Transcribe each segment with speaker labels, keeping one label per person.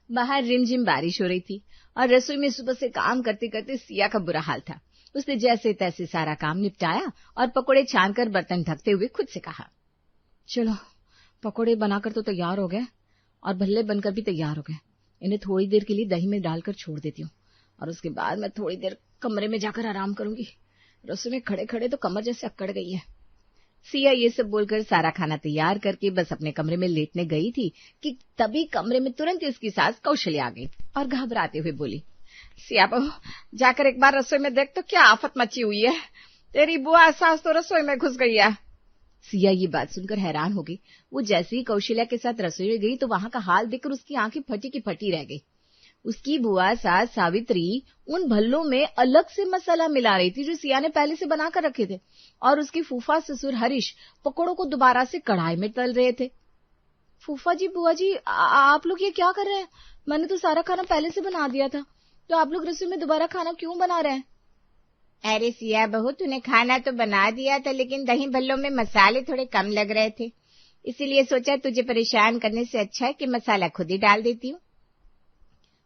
Speaker 1: बाहर रिमझिम बारिश हो रही थी और रसोई में सुबह से काम करते करते सिया का बुरा हाल था। उसने जैसे तैसे सारा काम निपटाया और पकोड़े छानकर बर्तन ढकते हुए खुद से कहा, चलो पकोड़े बनाकर तो तैयार हो गए और भल्ले बनकर भी तैयार हो गए। इन्हें थोड़ी देर के लिए दही में डालकर छोड़ देती हूँ और उसके बाद मैं थोड़ी देर कमरे में जाकर आराम करूंगी। रसोई में खड़े खड़े तो कमर जैसे अकड़ गई है। सिया ये सब बोलकर सारा खाना तैयार करके बस अपने कमरे में लेटने गई थी कि तभी कमरे में तुरंत ही उसकी सास कौशल्या आ गई और घबराते हुए बोली, सिया बहू, जाकर एक बार रसोई में देख तो क्या आफत मची हुई है। तेरी बुआ सास तो रसोई में घुस गई है। सिया ये बात सुनकर हैरान हो गई। वो जैसे ही कौशल्या के साथ रसोई में गई तो वहां का हाल देखकर उसकी आंखें फटी की फटी रह गई। उसकी बुआ सास सावित्री उन भल्लों में अलग से मसाला मिला रही थी जो सिया ने पहले से बनाकर रखे थे और उसकी फूफा ससुर हरीश पकोड़ों को दोबारा से कढ़ाई में तल रहे थे। फूफा जी, बुआ जी, आप लोग ये क्या कर रहे हैं? मैंने तो सारा खाना पहले से बना दिया था, तो आप लोग रसोई में दोबारा खाना क्यों बना रहे हैं?
Speaker 2: अरे सिया बहू, तूने खाना तो बना दिया था, लेकिन दही भल्लों में मसाले थोड़े कम लग रहे थे, इसीलिए सोचा तुझे परेशान करने से अच्छा है कि मसाला खुद ही डाल देती हूँ।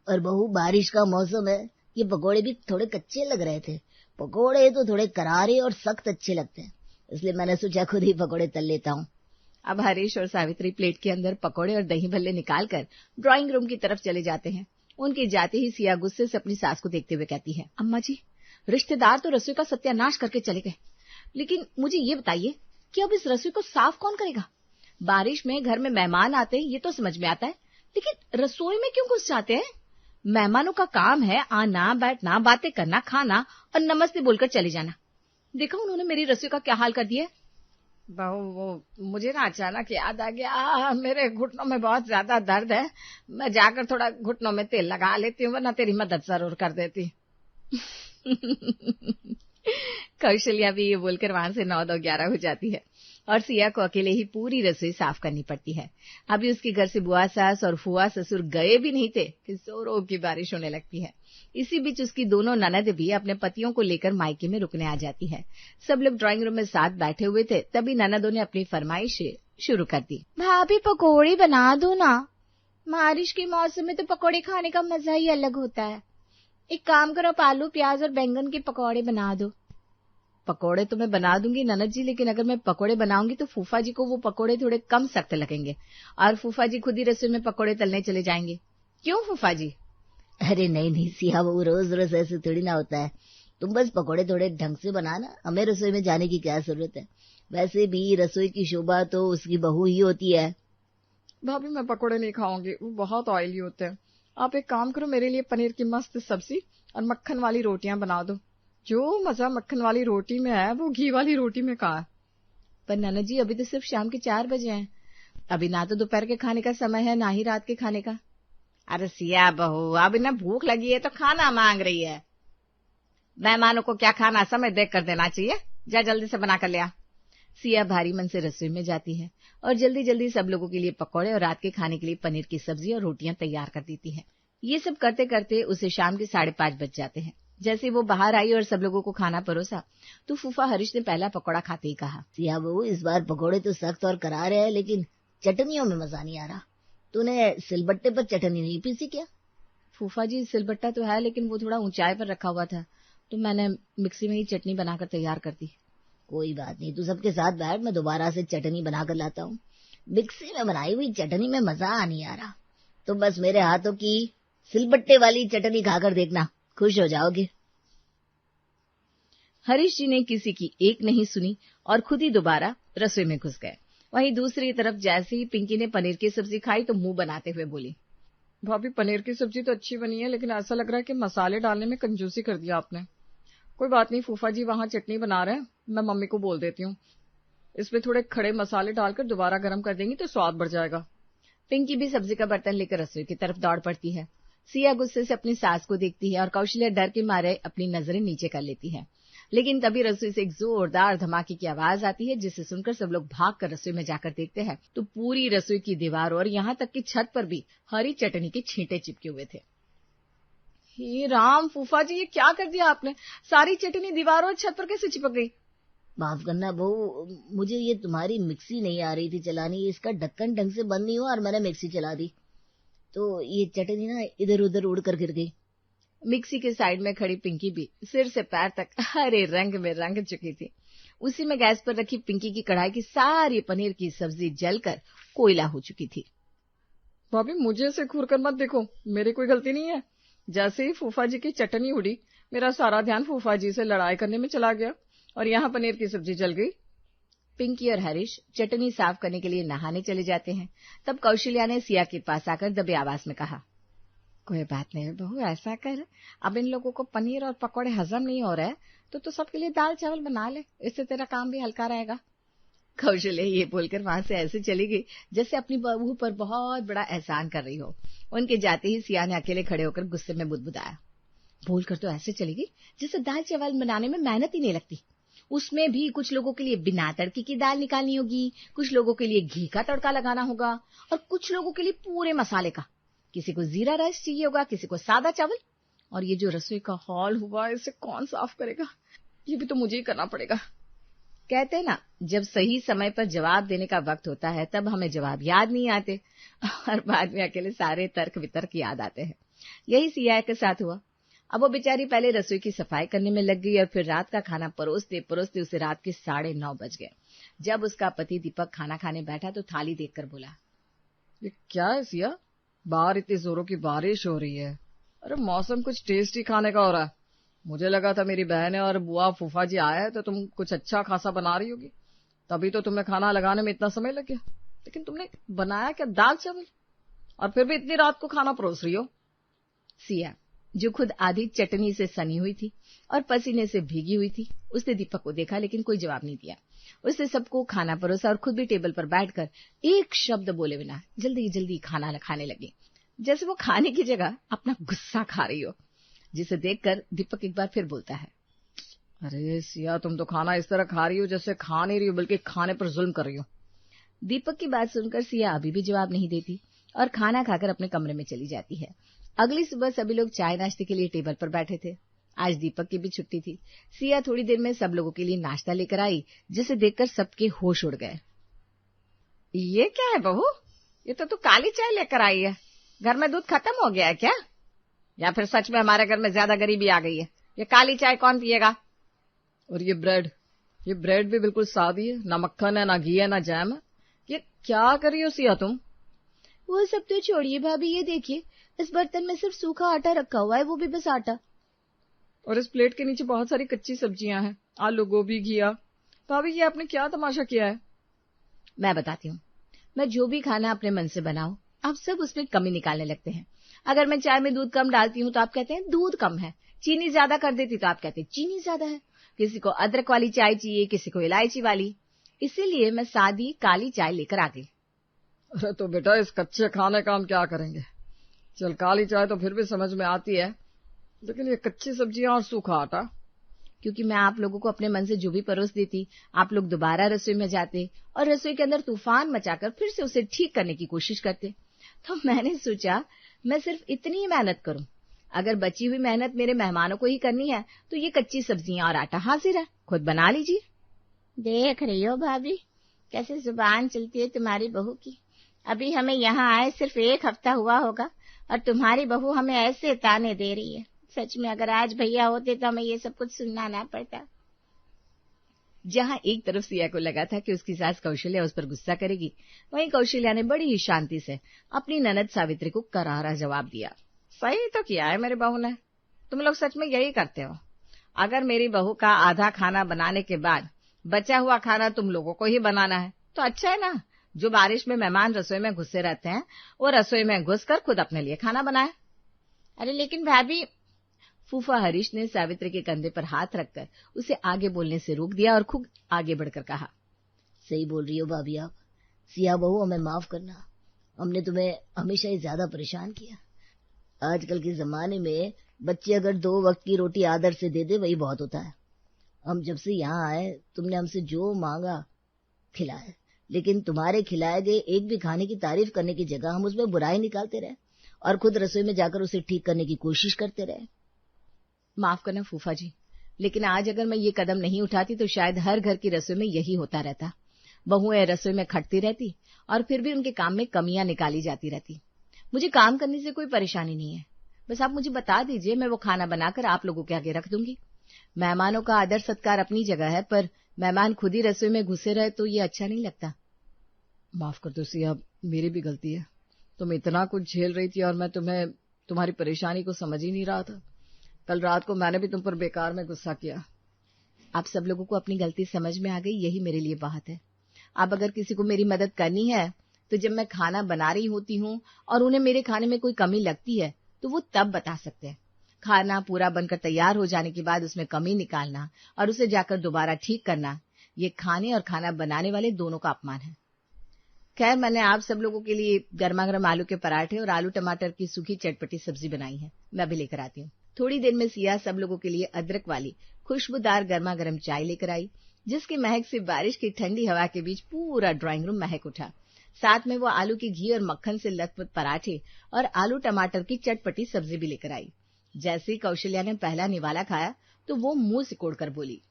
Speaker 3: और बहू, बारिश का मौसम है, ये पकोड़े भी थोड़े कच्चे लग रहे थे। पकोड़े तो थोड़े करारे और सख्त अच्छे लगते हैं, इसलिए मैंने सोचा खुद ही पकोड़े तल लेता हूँ।
Speaker 1: अब हरीश और सावित्री प्लेट के अंदर पकोड़े और दही भल्ले निकालकर ड्राइंग रूम की तरफ चले जाते हैं। उनके जाते ही सिया गुस्से से अपनी सास को देखते हुए कहती है, अम्मा जी, रिश्तेदार तो रसोई का सत्यानाश करके चले गए, लेकिन मुझे ये बताइए कि अब इस रसोई को साफ कौन करेगा? बारिश में घर में मेहमान आते हैं ये तो समझ में आता है, लेकिन रसोई में क्यों घुस जाते हैं? मेहमानों का काम है आना, बैठना, बातें करना, खाना और नमस्ते बोलकर चले जाना। देखा उन्होंने मेरी रसोई का क्या हाल कर दिया। बहू, वो मुझे ना अचानक याद आ गया, मेरे घुटनों में बहुत ज्यादा दर्द है, मैं जाकर थोड़ा घुटनों में तेल लगा लेती हूँ, वरना तेरी मदद जरूर कर देती। कौशल्या भी ये बोलकर वहां से 9-11 हो जाती है और सिया को अकेले ही पूरी रसोई साफ करनी पड़ती है। अभी उसके घर से बुआ सास और फुआ ससुर गए भी नहीं थे कि जोरों की बारिश होने लगती है। इसी बीच उसकी दोनों ननद भी अपने पतियों को लेकर मायके में रुकने आ जाती है। सब लोग ड्राइंग रूम में साथ बैठे हुए थे, तभी ननदों ने अपनी फरमाइश शुरू कर दी।
Speaker 2: भाभी, पकोड़े बना दो ना, बारिश के मौसम में तो पकोड़े खाने का मजा ही अलग होता है। एक काम करो, आप आलू प्याज और बैंगन के पकोड़े बना दो।
Speaker 1: पकोड़े तो मैं बना दूंगी ननद जी, लेकिन अगर मैं पकोड़े बनाऊंगी तो फूफा जी को वो पकोड़े थोड़े कम सख्त लगेंगे और फूफा जी खुद ही रसोई में पकोड़े तलने चले जाएंगे। क्यों फूफा जी?
Speaker 3: अरे नहीं सिया बहू, रोज रोज ऐसे थोड़ी ना होता है। तुम बस पकोड़े थोड़े ढंग से बनाना, हमें रसोई में जाने की क्या जरूरत है। वैसे भी रसोई की शोभा तो उसकी बहू ही होती है।
Speaker 4: भाभी, मैं पकोड़े नहीं खाऊंगी, वो बहुत ऑयली होते हैं। आप एक काम करो, मेरे लिए पनीर की मस्त सब्जी और मक्खन वाली रोटियां बना दो। जो मजा मक्खन वाली रोटी में है वो घी वाली रोटी में कहाँ है?
Speaker 1: पर ननद जी, अभी तो सिर्फ शाम के 4 बजे हैं, अभी ना तो दोपहर के खाने का समय है ना ही रात के खाने का।
Speaker 2: अरे सिया बहू, अब इन्हें भूख लगी है तो खाना मांग रही है। मेहमानों को क्या खाना समय देख कर देना चाहिए, जा जल्दी से बना कर ले आ।
Speaker 1: सिया भारी मन से रसोई में जाती है और जल्दी जल्दी सब लोगों के लिए पकौड़े और रात के खाने के लिए पनीर की सब्जी और रोटियां तैयार कर देती है। ये सब करते करते उसे शाम के 5:30 बज जाते हैं। जैसे वो बाहर आई और सब लोगों को खाना परोसा तो फूफा हरीश ने पहला पकौड़ा खाते ही कहा,
Speaker 3: सिया बहू, इस बार पकौड़े तो सख्त और करारे हैं, लेकिन चटनियों में मजा नहीं आ रहा। तूने सिलबट्टे पर चटनी नहीं पीसी क्या?
Speaker 1: फूफा जी, सिलबट्टा तो है, लेकिन वो थोड़ा ऊंचाई पर रखा हुआ था, तो मैंने मिक्सी में ही चटनी बनाकर तैयार कर दी।
Speaker 3: कोई बात नहीं, तू सबके साथ बैठ, मैं दोबारा से चटनी बनाकर लाता हूँ। मिक्सी में बनाई हुई चटनी में मजा नहीं आ रहा। तो बस मेरे हाथों की सिलबट्टे वाली चटनी खाकर देखना, खुश हो जाओगे।
Speaker 1: हरीश जी ने किसी की एक नहीं सुनी और खुद ही दोबारा रसोई में घुस गए। वहीं दूसरी तरफ जैसे ही पिंकी ने पनीर की सब्जी खाई तो मुंह बनाते हुए बोली,
Speaker 4: भाभी, पनीर की सब्जी तो अच्छी बनी है, लेकिन ऐसा लग रहा है कि मसाले डालने में कंजूसी कर दिया आपने। कोई बात नहीं, फूफा जी वहां चटनी बना रहे हैं, मैं मम्मी को बोल देती हूँ, इसमें थोड़े खड़े मसाले डालकर दोबारा गर्म कर देंगी तो स्वाद बढ़ जाएगा।
Speaker 1: पिंकी भी सब्जी का बर्तन लेकर रसोई की तरफ दौड़ पड़ती है। सिया गुस्से से अपनी सास को देखती है और कौशल्या डर के मारे अपनी नजरें नीचे कर लेती है। लेकिन तभी रसोई से एक जोरदार धमाके की आवाज आती है, जिसे सुनकर सब लोग भागकर रसोई में जाकर देखते हैं तो पूरी रसोई की दीवारों और यहाँ तक कि छत पर भी हरी चटनी के छींटे चिपके हुए थे।
Speaker 4: हे राम, फूफा जी, ये क्या कर दिया आपने? सारी चटनी दीवारों और छत पर कैसे चिपक गई?
Speaker 3: माफ करना बहू, मुझे ये तुम्हारी मिक्सी नहीं आ रही थी चलानी, इसका ढक्कन ढंग से बंद नहीं हुआ और मैंने मिक्सी चला दी। तो ये चटनी ना इधर उधर उड़ कर गिर गई।
Speaker 1: मिक्सी के साइड में खड़ी पिंकी भी सिर से पैर तक हरे रंग में रंग चुकी थी। उसी में गैस पर रखी पिंकी की कढ़ाई की सारी पनीर की सब्जी जलकर कोयला हो चुकी थी।
Speaker 4: भाभी मुझे ऐसे घूर कर मत देखो, मेरी कोई गलती नहीं है। जैसे ही फूफा जी की चटनी उड़ी, मेरा सारा ध्यान फूफा जी से लड़ाई करने में चला गया और यहाँ पनीर की सब्जी जल गई।
Speaker 1: पिंकी और हरीश चटनी साफ करने के लिए नहाने चले जाते हैं। तब कौशल्या ने सिया के पास आकर दबे आवाज में कहा, कोई बात नहीं बहू, ऐसा कर, अब इन लोगों को पनीर और पकौड़े हजम नहीं हो रहे तो सबके लिए दाल चावल बना ले, इससे तेरा काम भी हल्का रहेगा। कौशल्या ये बोलकर वहां से ऐसे चली गई जैसे अपनी बहू पर बहुत बड़ा एहसान कर रही हो। उनके जाते ही सिया ने अकेले खड़े होकर गुस्से में बुदबुदाया, बोलकर तो ऐसे चली गई जैसे दाल चावल बनाने में मेहनत ही नहीं लगती। उसमें भी कुछ लोगों के लिए बिना तड़के की दाल निकालनी होगी, कुछ लोगों के लिए घी का तड़का लगाना होगा और कुछ लोगों के लिए पूरे मसाले का। किसी को जीरा राइस चाहिए होगा, किसी को सादा चावल। और ये जो रसोई का हॉल हुआ, इसे कौन साफ करेगा? ये भी तो मुझे ही करना पड़ेगा। कहते हैं ना, जब सही समय पर जवाब देने का वक्त होता है तब हमें जवाब याद नहीं आते और बाद में अकेले सारे तर्क वितर्क याद आते हैं। यही सिया के साथ हुआ। अब वो बेचारी पहले रसोई की सफाई करने में लग गई और फिर रात का खाना परोसते परोसते उसे रात के 9:30 बज गए। जब उसका पति दीपक खाना खाने बैठा तो थाली देखकर बोला,
Speaker 4: ये क्या है सिया, बाहर इतनी जोरों की बारिश हो रही है। अरे मौसम कुछ टेस्टी खाने का हो रहा है। मुझे लगा था मेरी बहनें और बुआ फूफा जी आए तो तुम कुछ अच्छा खासा बना रही होगी, तभी तो तुम्हें खाना लगाने में इतना समय लग गया। लेकिन तुमने बनाया क्या, दाल चावल, और फिर भी इतनी रात को खाना परोस रही हो।
Speaker 1: सिया, जो खुद आधी चटनी से सनी हुई थी और पसीने से भीगी हुई थी, उसने दीपक को देखा लेकिन कोई जवाब नहीं दिया। उसने सबको खाना परोसा और खुद भी टेबल पर बैठकर एक शब्द बोले बिना जल्दी जल्दी खाना खाने लगी, जैसे वो खाने की जगह अपना गुस्सा खा रही हो। जिसे देखकर दीपक एक बार फिर बोलता है,
Speaker 4: अरे सिया, तुम तो खाना इस तरह खा रही हो जैसे खा नहीं रही हो बल्कि खाने पर जुल्म कर रही हो।
Speaker 1: दीपक की बात सुनकर सिया अभी भी जवाब नहीं देती और खाना खाकर अपने कमरे में चली जाती है। अगली सुबह सभी लोग चाय नाश्ते के लिए टेबल पर बैठे थे। आज दीपक की भी छुट्टी थी। सिया थोड़ी देर में सब लोगों के लिए नाश्ता लेकर आई, जिसे देखकर सबके होश उड़ गए।
Speaker 2: ये क्या है बहू, ये तो तू काली चाय लेकर आई है। घर में दूध खत्म हो गया है क्या, या फिर सच में हमारे घर में ज्यादा गरीबी आ गई है? ये काली चाय कौन पिएगा?
Speaker 4: और ये ब्रेड भी बिल्कुल सादी है, ना मक्खन है, ना घी है, ना जैम है। ये क्या कर रही हो सिया तुम?
Speaker 3: वो सब तो छोड़िए भाभी, ये देखिए इस बर्तन में सिर्फ सूखा आटा रखा हुआ है, वो भी बस आटा।
Speaker 4: और इस प्लेट के नीचे बहुत सारी कच्ची सब्जियां हैं, आलू, गोभी, घिया। भाभी ये आपने क्या तमाशा किया है?
Speaker 1: मैं बताती हूँ। मैं जो भी खाना अपने मन से बनाऊं, आप सब उसमें कमी निकालने लगते हैं। अगर मैं चाय में दूध कम डालती हूँ तो आप कहते हैं दूध कम है, चीनी ज्यादा कर देती तो आप कहते हैं चीनी ज्यादा है। किसी को अदरक वाली चाय चाहिए, किसी को इलायची वाली। इसीलिए मैं सादी काली चाय लेकर आ गई।
Speaker 4: अरे तो बेटा, इस कच्चे खाने का हम क्या करेंगे? चल, काली चाय तो फिर भी समझ में आती है, लेकिन ये कच्ची सब्जियां और सूखा आटा।
Speaker 1: क्योंकि मैं आप लोगों को अपने मन से जो भी परोस देती, आप लोग दोबारा रसोई में जाते और रसोई के अंदर तूफान मचाकर फिर से उसे ठीक करने की कोशिश करते। तो मैंने सोचा मैं सिर्फ इतनी ही मेहनत करूं। अगर बची हुई मेहनत मेरे मेहमानों को ही करनी है तो ये कच्ची सब्जियां और आटा हाजिर है, खुद बना लीजिए।
Speaker 2: देख रही हो भाभी, कैसे जुबान चलती है तुम्हारी बहू की। अभी हमें यहाँ आए सिर्फ 1 हफ्ता हुआ होगा और तुम्हारी बहू हमें ऐसे ताने दे रही है। सच में अगर आज भैया होते तो हमें ये सब कुछ सुनना ना पड़ता।
Speaker 1: जहां एक तरफ सिया को लगा था कि उसकी सास कौशल्या उस पर गुस्सा करेगी, वहीं कौशल्या ने बड़ी ही शांति से अपनी ननद सावित्री को करारा जवाब दिया।
Speaker 2: सही तो किया है मेरी बहू ने। तुम लोग सच में यही करते हो। अगर मेरी बहू का आधा खाना बनाने के बाद बचा हुआ खाना तुम लोगों को ही बनाना है तो अच्छा है ना। जो बारिश में मेहमान रसोई में घुसे रहते हैं, वो रसोई में घुसकर खुद अपने लिए खाना बनाए।
Speaker 1: अरे लेकिन भाभी, फूफा हरीश ने सावित्री के कंधे पर हाथ रखकर उसे आगे बोलने से रोक दिया और खुद आगे बढ़कर कहा,
Speaker 3: सही बोल रही हो भाभी आप। सिया बहू, हमें माफ करना, हमने तुम्हें हमेशा ही ज्यादा परेशान किया। आजकल के जमाने में बच्चे अगर 2 वक्त की रोटी आदर से दे दे वही बहुत होता है। हम जब से यहाँ आए तुमने हमसे जो मांगा खिलाया, लेकिन तुम्हारे खिलाए गए एक भी खाने की तारीफ करने की जगह हम उसमें बुराई निकालते रहे और खुद रसोई में जाकर उसे ठीक करने की कोशिश करते रहे।
Speaker 1: माफ करना फूफा जी, लेकिन आज अगर मैं ये कदम नहीं उठाती तो शायद हर घर की रसोई में यही होता रहता। बहुएं रसोई में खटती रहती और फिर भी उनके काम में कमियां निकाली जाती रहती। मुझे काम करने से कोई परेशानी नहीं है, बस आप मुझे बता दीजिए, मैं वो खाना बनाकर आप लोगों के आगे रख दूंगी। मेहमानों का आदर सत्कार अपनी जगह है, पर मेहमान खुद ही रसोई में घुसे रहे तो ये अच्छा नहीं लगता।
Speaker 4: माफ कर दो सिया, मेरी भी गलती है। तुम इतना कुछ झेल रही थी और मैं तुम्हारी परेशानी को समझ ही नहीं रहा था। कल रात को मैंने भी तुम पर बेकार में गुस्सा किया।
Speaker 1: आप सब लोगों को अपनी गलती समझ में आ गई, यही मेरे लिए बहुत है। अब अगर किसी को मेरी मदद करनी है तो जब मैं खाना बना रही होती हूँ और उन्हें मेरे खाने में कोई कमी लगती है तो वो तब बता सकते हैं। खाना पूरा बनकर तैयार हो जाने के बाद उसमें कमी निकालना और उसे जाकर दोबारा ठीक करना, ये खाने और खाना बनाने वाले दोनों का अपमान है। खैर, मैंने आप सब लोगों के लिए गर्मा गर्म आलू के पराठे और आलू टमाटर की सूखी चटपटी सब्जी बनाई है, मैं भी लेकर आती हूँ। थोड़ी देर में सिया सब लोगों के लिए अदरक वाली खुशबूदार गर्मा गर्म चाय लेकर आई, जिसकी महक से बारिश की ठंडी हवा के बीच पूरा ड्राइंग रूम महक उठा। साथ में वो आलू की घी और मक्खन से लथपथ पराठे और आलू टमाटर की चटपटी सब्जी भी लेकर आई। जैसे ही कौशल्या ने पहला निवाला खाया तो वो मुंह सिकोड़ कर बोली,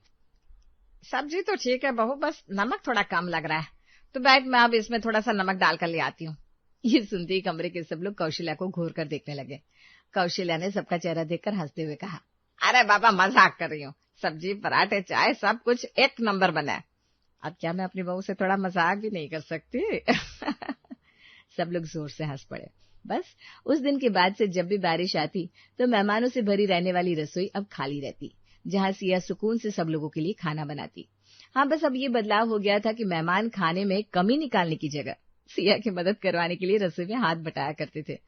Speaker 2: सब्जी तो ठीक है बहू, बस नमक थोड़ा कम लग रहा है, तो बैठ मैं अब इसमें थोड़ा सा नमक डालकर ले आती हूँ।
Speaker 1: ये सुनते ही कमरे के सब लोग कौशल्या को घूर कर देखने लगे। कौशल्या ने सबका चेहरा देखकर हंसते हुए कहा,
Speaker 2: अरे बाबा, मजाक कर रही हूँ, सब्जी पराठे चाय सब कुछ एक नंबर बना है। अब क्या मैं अपनी बहू से थोड़ा मजाक भी नहीं कर सकती?
Speaker 1: सब लोग जोर से हंस पड़े। बस उस दिन के बाद से जब भी बारिश आती तो मेहमानों से भरी रहने वाली रसोई अब खाली रहती, जहां सिया सुकून से सब लोगों के लिए खाना बनाती। हाँ, बस अब ये बदलाव हो गया था कि मेहमान खाने में कमी निकालने की जगह सिया की मदद करवाने के लिए रसोई में हाथ बटाया करते थे।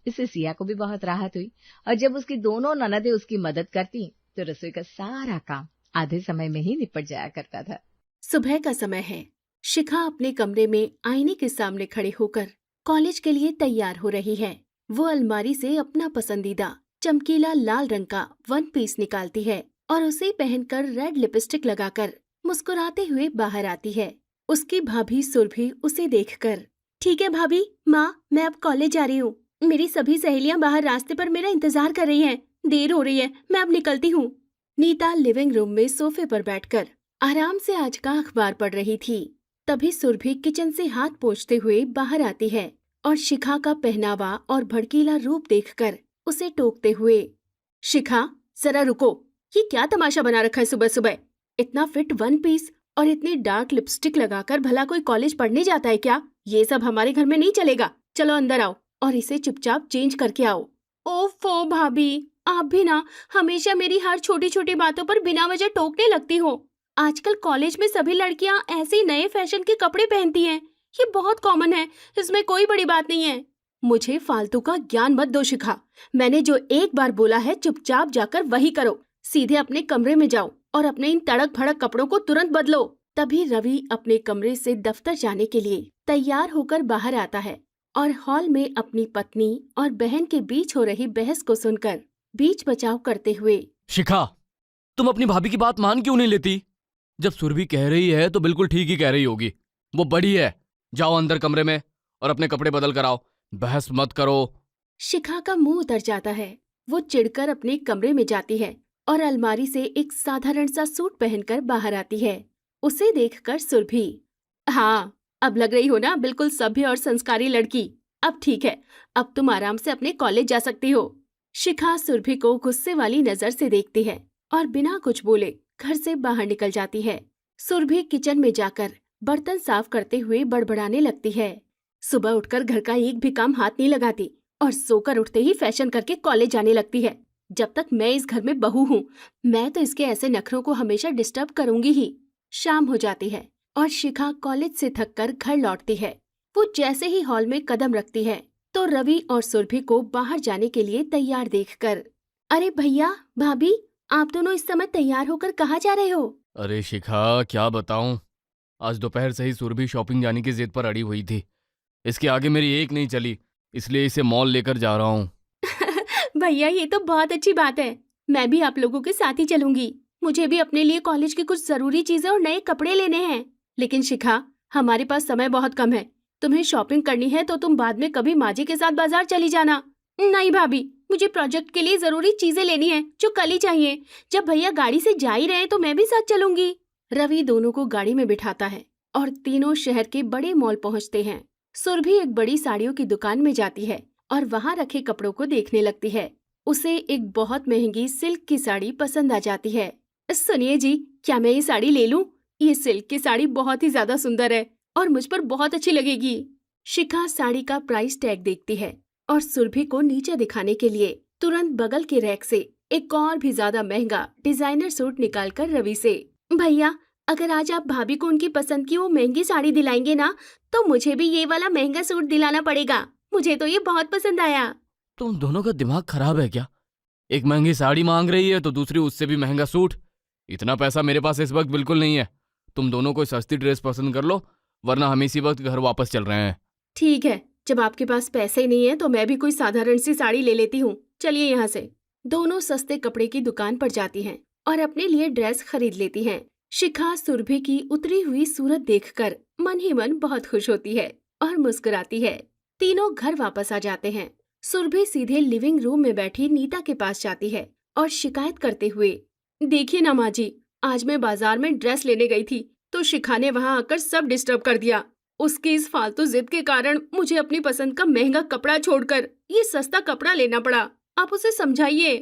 Speaker 1: इससे सिया को भी बहुत राहत हुई और जब उसकी दोनों ननदें उसकी मदद करती तो रसोई का सारा काम आधे समय में ही निपट जाया करता था।
Speaker 5: सुबह का समय है। शिखा अपने कमरे में आईने के सामने खड़े होकर कॉलेज के लिए तैयार हो रही है। वो अलमारी से अपना पसंदीदा चमकीला लाल रंग का वन पीस निकालती है और उसे पहनकर रेड लिपस्टिक लगाकर मुस्कुराते हुए बाहर आती है। उसकी भाभी सुरभि उसे देखकर, ठीक है भाभी, माँ मैं अब कॉलेज जा रही हूँ। मेरी सभी सहेलियाँ बाहर रास्ते पर मेरा इंतजार कर रही हैं। देर हो रही है, मैं अब निकलती हूँ। नीता लिविंग रूम में सोफे पर बैठकर आराम से आज का अखबार पढ़ रही थी। तभी सुरभि किचन से हाथ पोंछते हुए बाहर आती है और शिखा का पहनावा और भड़कीला रूप देखकर उसे टोकते हुए, शिखा जरा रुको, ये क्या तमाशा बना रखा है सुबह सुबह? इतना फिट वन पीस और इतनी डार्क लिपस्टिक लगाकर भला कोई कॉलेज पढ़ने जाता है क्या? ये सब हमारे घर में नहीं चलेगा। चलो अंदर आओ और इसे चुपचाप चेंज करके आओ। ओफो भाभी, आप भी ना हमेशा मेरी हर छोटी छोटी बातों पर बिना वजह टोकने लगती हो। आजकल कॉलेज में सभी लड़कियां ऐसे ही नए फैशन के कपड़े पहनती हैं। ये बहुत कॉमन है, इसमें कोई बड़ी बात नहीं है। मुझे फालतू का ज्ञान मत दो शिखा। मैंने जो एक बार बोला है चुपचाप जाकर वही करो। सीधे अपने कमरे में जाओ और अपने इन तड़क भड़क कपड़ों को तुरंत बदलो। तभी रवि अपने कमरे से दफ्तर जाने के लिए तैयार होकर बाहर आता है और हॉल में अपनी पत्नी और बहन के बीच हो रही बहस को सुनकर बीच बचाव करते हुए,
Speaker 6: शिखा, तुम अपनी भाभी की बात मान क्यों नहीं लेती? जब सुरभि कह रही है तो बिल्कुल ठीक ही कह रही होगी। वो बड़ी है, जाओ अंदर कमरे में और अपने कपड़े बदल कर आओ, बहस मत करो।
Speaker 5: शिखा का मुंह उतर जाता है। वो चिढ़कर अपने कमरे में जाती है और अलमारी से एक साधारण सा सूट पहनकर बाहर आती है। उसे देखकर सुरभि, हाँ अब लग रही हो ना बिल्कुल सभ्य और संस्कारी लड़की। अब ठीक है, अब तुम आराम से अपने कॉलेज जा सकती हो। शिखा सुरभि को गुस्से वाली नजर से देखती है और बिना कुछ बोले घर से बाहर निकल जाती है। सुरभि किचन में जाकर बर्तन साफ करते हुए बड़बड़ाने लगती है। सुबह उठकर घर का एक भी काम हाथ नहीं लगाती और सोकर उठते ही फैशन करके कॉलेज जाने लगती है। जब तक मैं इस घर में बहू हूँ, मैं तो इसके ऐसे नखरों को हमेशा डिस्टर्ब करूंगी ही। शाम हो जाती है और शिखा कॉलेज से थककर घर लौटती है। वो जैसे ही हॉल में कदम रखती है तो रवि और सुरभि को बाहर जाने के लिए तैयार देखकर, अरे भैया भाभी, आप दोनों इस समय तैयार होकर कहाँ जा रहे हो?
Speaker 6: अरे शिखा, क्या बताऊं, आज दोपहर से ही सुरभि शॉपिंग जाने की जिद पर अड़ी हुई थी। इसके आगे मेरी एक नहीं चली, इसलिए इसे मॉल लेकर जा रहा हूँ।
Speaker 5: भैया ये तो बहुत अच्छी बात है, मैं भी आप लोगों के साथ ही चलूंगी। मुझे भी अपने लिए कॉलेज की कुछ जरूरी चीजें और नए कपड़े लेने हैं। लेकिन शिखा, हमारे पास समय बहुत कम है। तुम्हें शॉपिंग करनी है तो तुम बाद में कभी माजी के साथ बाजार चली जाना। नहीं भाभी, मुझे प्रोजेक्ट के लिए जरूरी चीजें लेनी है जो कल ही चाहिए। जब भैया गाड़ी से जा ही रहे तो मैं भी साथ चलूंगी। रवि दोनों को गाड़ी में बिठाता है और तीनों शहर के बड़े मॉल पहुंचते हैं। सुरभि एक बड़ी साड़ियों की दुकान में जाती है और वहाँ रखे कपड़ों को देखने लगती है। उसे एक बहुत महंगी सिल्क की साड़ी पसंद आ जाती है। सुनिए जी, क्या मैं ये साड़ी ले लूं? ये सिल्क की साड़ी बहुत ही ज्यादा सुंदर है और मुझ पर बहुत अच्छी लगेगी। शिखा साड़ी का प्राइस टैग देखती है और सुरभि को नीचे दिखाने के लिए तुरंत बगल के रैक से एक और भी ज्यादा महंगा डिजाइनर सूट निकालकर रवि से, भैया अगर आज आप भाभी को उनकी पसंद की वो महंगी साड़ी दिलाएंगे ना, तो मुझे भी ये वाला महंगा सूट दिलाना पड़ेगा। मुझे तो ये बहुत पसंद आया।
Speaker 6: तुम दोनों का दिमाग खराब है क्या? एक महंगी साड़ी मांग रही है तो दूसरी उससे भी महंगा सूट। इतना पैसा मेरे पास इस वक्त बिल्कुल नहीं है। तुम दोनों कोई सस्ती ड्रेस पसंद कर लो, वरना हम इसी वक्त घर वापस चल रहे हैं।
Speaker 5: ठीक है, जब आपके पास पैसे ही नहीं है तो मैं भी कोई साधारण सी साड़ी ले लेती हूँ। चलिए यहाँ से। दोनों सस्ते कपड़े की दुकान पर जाती हैं और अपने लिए ड्रेस खरीद लेती हैं। शिखा सुरभि की उतरी हुई सूरत देखकर मन ही मन बहुत खुश होती है और मुस्कुराती है। तीनों घर वापस आ जाते हैं। सुरभि सीधे लिविंग रूम में बैठी नीता के पास जाती है और शिकायत करते हुए, देखिए ना माँ जी, आज मैं बाजार में ड्रेस लेने गई थी तो शिखा ने वहाँ आकर सब डिस्टर्ब कर दिया। उसकी इस फालतू जिद के कारण मुझे अपनी पसंद का महंगा कपड़ा छोड़कर ये सस्ता कपड़ा लेना पड़ा। आप उसे समझाइए।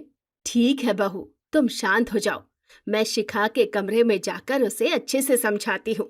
Speaker 5: ठीक है बहू, तुम शांत हो जाओ। मैं शिखा के कमरे में जाकर उसे अच्छे से समझाती हूँ।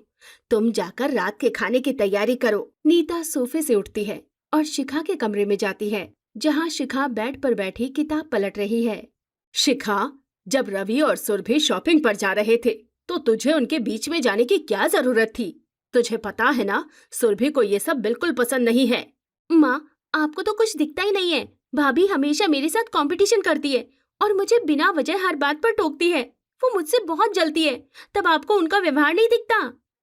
Speaker 5: तुम जाकर रात के खाने की तैयारी करो। नीता सोफे से उठती है और शिखा के कमरे में जाती है, जहाँ शिखा बेड पर बैठी किताब पलट रही है। शिखा, जब रवि और सुरभि शॉपिंग पर जा रहे थे तो तुझे उनके बीच में जाने की क्या जरूरत थी? तुझे पता है ना, सुरभि को ये सब बिल्कुल पसंद नहीं है। माँ, आपको तो कुछ दिखता ही नहीं है। भाभी हमेशा मेरे साथ कंपटीशन करती है और मुझे बिना वजह हर बात पर टोकती है। वो मुझसे बहुत जलती है, तब आपको उनका व्यवहार नहीं दिखता?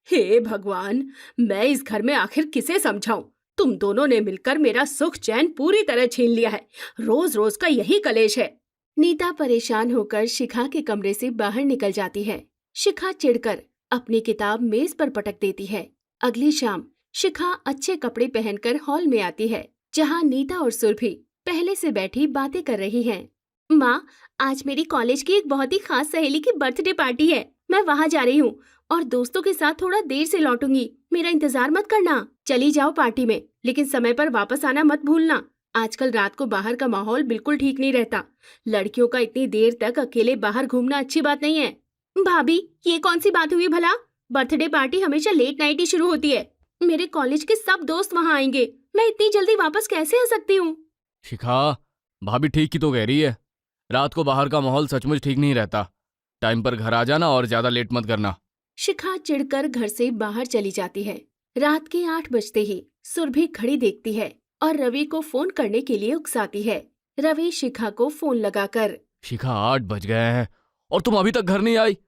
Speaker 5: हे भगवान, मैं इस घर में आखिर किसे समझाऊं? तुम दोनों ने मिलकर मेरा सुख चैन पूरी तरह छीन लिया है। रोज रोज का यही कलेश है। नीता परेशान होकर शिखा के कमरे से बाहर निकल जाती है। शिखा चिढ़कर अपनी किताब मेज पर पटक देती है। अगली शाम शिखा अच्छे कपड़े पहनकर हॉल में आती है, जहाँ नीता और सुरभि पहले से बैठी बातें कर रही हैं। माँ, आज मेरी कॉलेज की एक बहुत ही खास सहेली की बर्थडे पार्टी है। मैं वहाँ जा रही हूँ और दोस्तों के साथ थोड़ा देर से लौटूंगी। मेरा इंतजार मत करना। चली जाओ पार्टी में, लेकिन समय पर वापस आना मत भूलना। आजकल रात को बाहर का माहौल बिल्कुल ठीक नहीं रहता। लड़कियों का इतनी देर तक अकेले बाहर घूमना अच्छी बात नहीं है। भाभी, ये कौन सी बात हुई भला? बर्थडे पार्टी हमेशा लेट नाइट ही शुरू होती है। मेरे कॉलेज के सब दोस्त वहाँ आएंगे। मैं इतनी जल्दी वापस कैसे आ सकती हूँ?
Speaker 6: शिखा, भाभी ठीक ही तो कह रही है। रात को बाहर का माहौल सचमुच ठीक नहीं रहता। टाइम पर घर आ जाना और ज्यादा लेट मत करना।
Speaker 5: शिखा चिढ़कर घर से बाहर चली जाती है। रात के 8 बजते ही सुरभि घड़ी देखती है और रवि को फोन करने के लिए उकसाती है। रवि शिखा को फोन लगाकर,
Speaker 6: शिखा, 8 बज गए हैं और तुम अभी तक घर नहीं आई।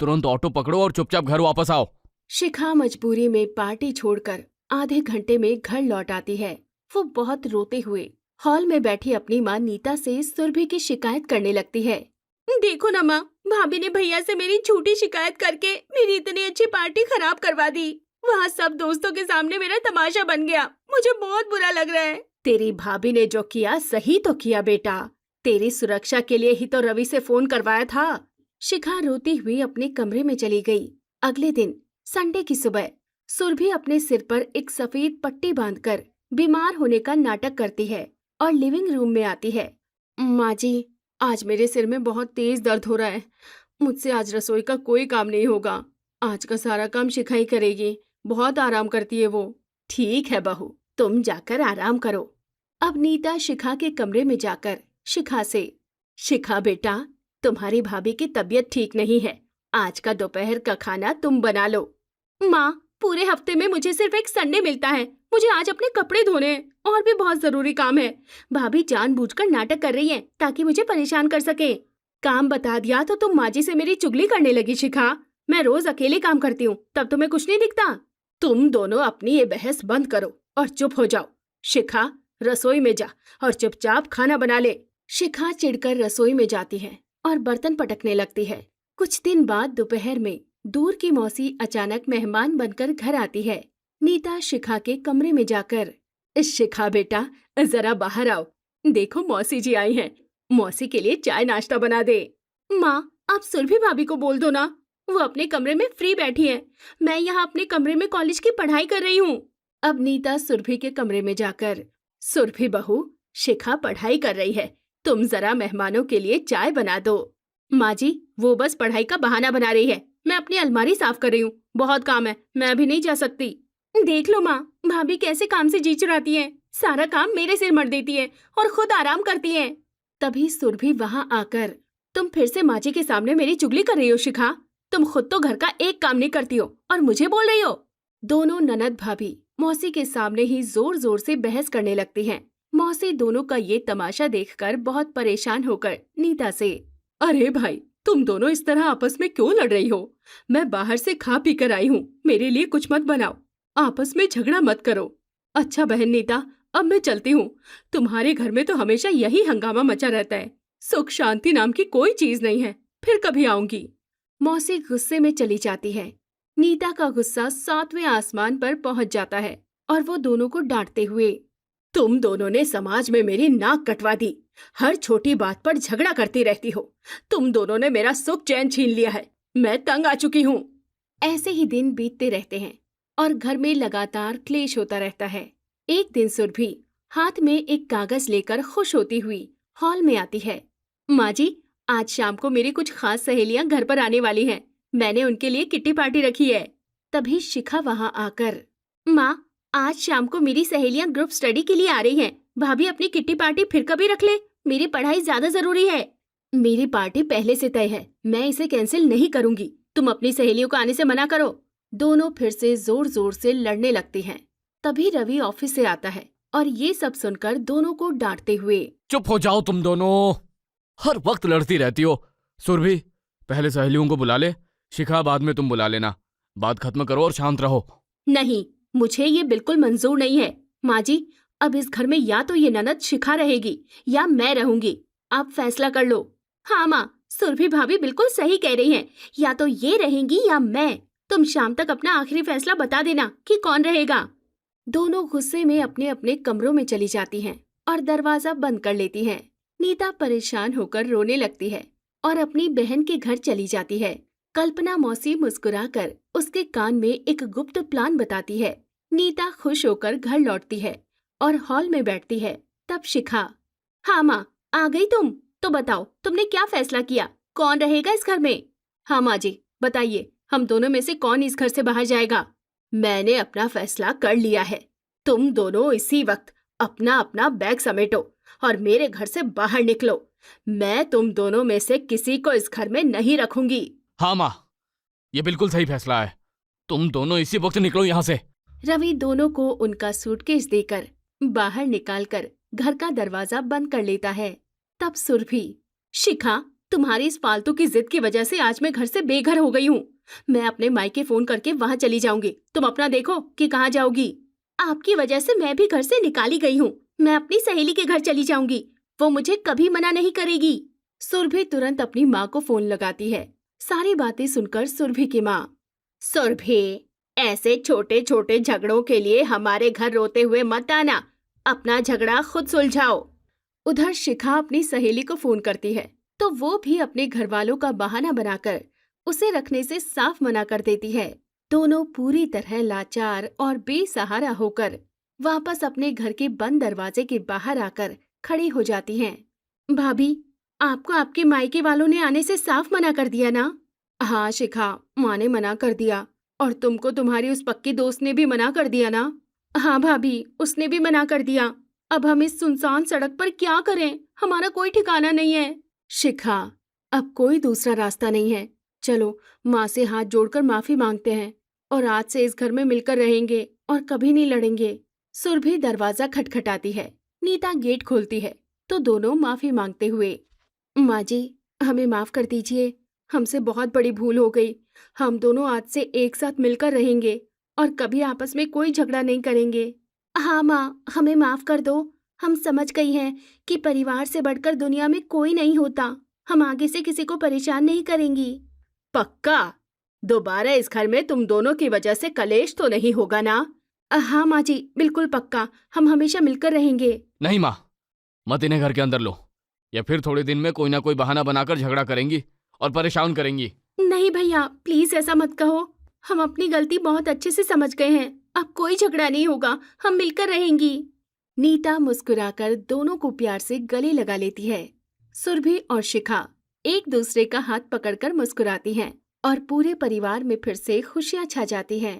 Speaker 6: तुरंत ऑटो पकड़ो और चुपचाप घर वापस आओ।
Speaker 5: शिखा मजबूरी में पार्टी छोड़कर आधे घंटे में घर लौट आती है। वो बहुत रोते हुए हॉल में बैठी अपनी माँ नीता से सुरभि की शिकायत करने लगती है। देखो ना माँ, भाभी ने भैया से मेरी झूठी शिकायत करके मेरी इतनी अच्छी पार्टी खराब करवा दी। वहाँ सब दोस्तों के सामने मेरा तमाशा बन गया। मुझे बहुत बुरा लग रहा है। तेरी भाभी ने जो किया सही तो किया बेटा। तेरी सुरक्षा के लिए ही तो रवि से फोन करवाया था। शिखा रोती हुई अपने कमरे में चली गई। अगले दिन संडे की सुबह सुरभि अपने सिर पर एक सफेद पट्टी बांधकर बीमार होने का नाटक करती है और लिविंग रूम में आती है। माँ जी, आज मेरे सिर में बहुत तेज दर्द हो रहा है। मुझसे आज रसोई का कोई काम नहीं होगा। आज का सारा काम शिखा ही करेगी। बहुत आराम करती है वो। ठीक है बहू, तुम जाकर आराम करो। अब नीता शिखा के कमरे में जाकर शिखा से, शिखा बेटा, तुम्हारी भाभी की तबीयत ठीक नहीं है। आज का दोपहर का खाना तुम बना लो। माँ, पूरे हफ्ते में मुझे सिर्फ एक संडे मिलता है। मुझे आज अपने कपड़े धोने हैं और भी बहुत जरूरी काम है। भाभी जानबूझकर नाटक कर रही है ताकि मुझे परेशान कर सके। काम बता दिया तो तुम माँ जी से मेरी चुगली करने लगी। शिखा, मैं रोज अकेले काम करती हूँ, तब तुम्हें कुछ नहीं दिखता? तुम दोनों अपनी ये बहस बंद करो और चुप हो जाओ। शिखा, रसोई में जा और चुपचाप खाना बना ले। शिखा चिढ़कर रसोई में जाती है और बर्तन पटकने लगती है। कुछ दिन बाद दोपहर में दूर की मौसी अचानक मेहमान बनकर घर आती है। नीता शिखा के कमरे में जाकर, शिखा बेटा, जरा बाहर आओ। देखो मौसी जी आई हैं। मौसी के लिए चाय नाश्ता बना दे। माँ, आप सुरभि भाभी को बोल दो ना, वो अपने कमरे में फ्री बैठी है। मैं यहाँ अपने कमरे में कॉलेज की पढ़ाई कर रही हूँ। अब नीता सुरभि के कमरे में जाकर, सुरभि बहू, शिखा पढ़ाई कर रही है, तुम जरा मेहमानों के लिए चाय बना दो। माँ जी, वो बस पढ़ाई का बहाना बना रही है, मैं अपनी अलमारी साफ कर रही हूँ, बहुत काम है, मैं अभी नहीं जा सकती। देख लो माँ, भाभी कैसे काम से जी चुराती है, सारा काम मेरे सिर मर देती है और खुद आराम करती है। तभी सुरभि वहाँ आकर, तुम फिर से माँ जी के सामने मेरी चुगली कर रही हो शिखा, तुम खुद तो घर का एक काम नहीं करती हो और मुझे बोल रही हो। दोनों ननद भाभी मौसी के सामने ही जोर जोर से बहस करने लगती हैं। मौसी दोनों का ये तमाशा देखकर बहुत परेशान होकर नीता से, अरे भाई, तुम दोनों इस तरह आपस में क्यों लड़ रही हो? मैं बाहर से खा पी कर आई हूँ, मेरे लिए कुछ मत बनाओ, आपस में झगड़ा मत करो। अच्छा बहन नीता, अब मैं चलती हूँ, तुम्हारे घर में तो हमेशा यही हंगामा मचा रहता है, सुख शांति नाम की कोई चीज नहीं है, फिर कभी आऊंगी। मौसी गुस्से में चली जाती है। नीता का गुस्सा 7वें आसमान पर पहुंच जाता है और वो दोनों को डांटते हुए, तुम दोनों ने समाज में मेरी नाक कटवा दी, हर छोटी बात पर झगड़ा करती रहती हो, तुम दोनों ने मेरा सुख चैन छीन लिया है, मैं तंग आ चुकी हूँ। ऐसे ही दिन बीतते रहते हैं और घर में लगातार क्लेश होता रहता है। एक दिन सुरभि हाथ में एक कागज लेकर खुश होती हुई हॉल में आती है। माँ जी, आज शाम को मेरी कुछ खास सहेलियां घर पर आने वाली हैं, मैंने उनके लिए किट्टी पार्टी रखी है। तभी शिखा वहाँ आकर, माँ, आज शाम को मेरी सहेलियां ग्रुप स्टडी के लिए आ रही हैं, भाभी अपनी किट्टी पार्टी फिर कभी रख ले, मेरी पढ़ाई ज्यादा जरूरी है। मेरी पार्टी पहले से तय है, मैं इसे कैंसिल नहीं करूंगी, तुम अपनी सहेलियों को आने से मना करो। दोनों फिर से जोर जोर से लड़ने लगती हैं। तभी रवि ऑफिस से आता है और ये सब सुनकर दोनों को डांटते हुए,
Speaker 6: चुप हो जाओ तुम दोनों, हर वक्त लड़ती रहती हो। सुरभि, पहले सहेलियों को बुला ले, शिखा बाद में तुम बुला लेना, बात खत्म करो और शांत रहो।
Speaker 5: नहीं, मुझे ये बिल्कुल मंजूर नहीं है। माँ जी, अब इस घर में या तो ये ननद शिखा रहेगी या मैं रहूंगी, आप फैसला कर लो। हाँ माँ, सुरभि भाभी बिल्कुल सही कह रही हैं, या तो ये रहेंगी या मैं, तुम शाम तक अपना आखिरी फैसला बता देना कि कौन रहेगा। दोनों गुस्से में अपने अपने कमरों में चली जाती हैं और दरवाजा बंद कर लेती हैं। नीता परेशान होकर रोने लगती है और अपनी बहन के घर चली जाती है। कल्पना मौसी मुस्कुराकर उसके कान में एक गुप्त प्लान बताती है। नीता खुश होकर घर लौटती है और हॉल में बैठती है। तब शिखा, हाँ माँ, आ गई तुम, तो बताओ तुमने क्या फैसला किया, कौन रहेगा इस घर में? हाँ माँ जी, बताइए, हम दोनों में से कौन इस घर से बाहर जाएगा? मैंने अपना फैसला कर लिया है, तुम दोनों इसी वक्त अपना अपना बैग समेटो और मेरे घर से बाहर निकलो। मैं तुम दोनों में से किसी को इस घर में नहीं रखूंगी।
Speaker 6: हाँ माँ, ये बिल्कुल सही फैसला है, तुम दोनों इसी वक्त निकलो यहाँ से।
Speaker 5: रवि दोनों को उनका सूटकेस देकर बाहर निकालकर घर का दरवाजा बंद कर लेता है। तब सुरभि, शिखा, तुम्हारी इस फालतू की जिद की वजह से आज मैं घर से बेघर हो गई हूँ, मैं अपने मायके फोन करके वहाँ चली जाऊंगी, तुम अपना देखो कि कहाँ जाओगी। आपकी वजह से मैं भी घर से निकाली गई हूँ, मैं अपनी सहेली के घर चली जाऊंगी, वो मुझे कभी मना नहीं करेगी। सुरभि तुरंत अपनी माँ को फोन लगाती है। सारी बातें सुनकर सुरभि की माँ, सुरभि, ऐसे छोटे छोटे झगड़ों के लिए हमारे घर रोते हुए मत आना, अपना झगड़ा खुद सुलझाओ। उधर शिखा अपनी सहेली को फोन करती है तो वो भी अपने घर वालों का बहाना बनाकर उसे रखने से साफ मना कर देती है। दोनों पूरी तरह लाचार और बेसहारा होकर वापस अपने घर के बंद दरवाजे के बाहर आकर खड़ी हो जाती हैं। भाभी, आपको आपके मायके वालों ने आने से साफ मना कर दिया ना? हाँ शिखा, माँ ने मना कर दिया, और तुमको तुम्हारी उस पक्की दोस्त ने भी मना कर दिया ना? हाँ भाभी, उसने भी मना कर दिया। अब हम इस सुनसान सड़क पर क्या करें, हमारा कोई ठिकाना नहीं है। शिखा, अब कोई दूसरा रास्ता नहीं है, चलो माँ से हाथ जोड़कर माफी मांगते हैं और आज से इस घर में मिलकर रहेंगे और कभी नहीं लड़ेंगे। सुरभि दरवाजा खटखटाती है। नीता गेट खोलती है तो दोनों माफी मांगते हुए, माँ जी, हमें माफ कर दीजिए, हमसे बहुत बड़ी भूल हो गई, हम दोनों आज से एक साथ मिलकर रहेंगे और कभी आपस में कोई झगड़ा नहीं करेंगे। हाँ माँ, हमें माफ कर दो, हम समझ गई हैं कि परिवार से बढ़कर दुनिया में कोई नहीं होता, हम आगे से किसी को परेशान नहीं करेंगी। पक्का? दोबारा इस घर में तुम दोनों की वजह से कलेश तो नहीं होगा ना? हाँ माँ जी, बिल्कुल पक्का, हम हमेशा मिलकर रहेंगे।
Speaker 6: नहीं माँ, मत इन्हें घर के अंदर लो, या फिर थोड़े दिन में कोई ना कोई बहाना बनाकर झगड़ा करेंगी और परेशान करेंगी।
Speaker 5: नहीं भैया, प्लीज ऐसा मत कहो, हम अपनी गलती बहुत अच्छे से समझ गए हैं, अब कोई झगड़ा नहीं होगा, हम मिलकर रहेंगी। नीता मुस्कुराकर दोनों को प्यार से गले लगा लेती है। सुरभि और शिखा एक दूसरे का हाथ पकड़कर मुस्कुराती हैं और पूरे परिवार में फिर से खुशियां छा जाती हैं।